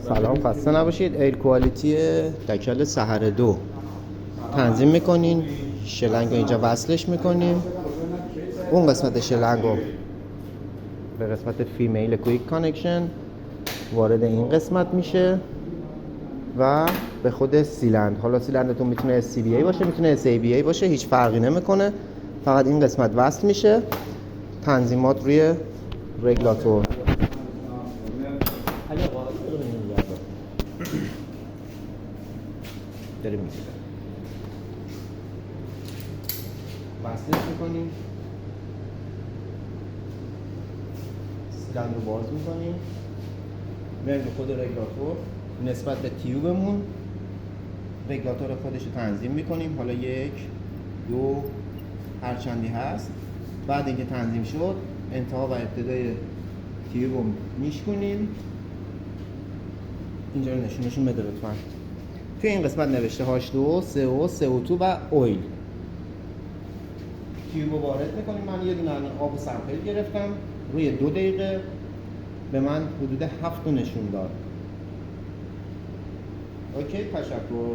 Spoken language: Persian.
سلام، خسته نباشید. ایر کوالیتی دکل سحر 2 تنظیم میکنین. شلنگ رو اینجا وصلش میکنیم. اون قسمت شلنگ رو به قسمت فیمیل کویک کانکشن وارد این قسمت میشه و به خود سیلند. حالا سیلندتون میتونه SCBA باشه، میتونه SABA باشه، هیچ فرقی نمیکنه. فقط این قسمت وصل میشه. تنظیمات روی رگولاتور. داریم میگیره وصلش میکنیم. سیلندر رو باز میکنیم. میریم به خود رگولاتور. نسبت به تیوبمون رگولاتور خودش رو تنظیم میکنیم. حالا 1 2 هر چندی هست. بعد اینکه تنظیم شد انتها و ابتدای تیوب رو میشکنیم. اینجا رو نشون بده لطفا. توی این قسمت نوشته H2O, CO, CO2 و اویل. تیوب رو وارد میکنیم. من یه دونه آب سمپل گرفتم. روی 2 دقیقه به من حدود 7 نشون داد. اوکی، تشکر.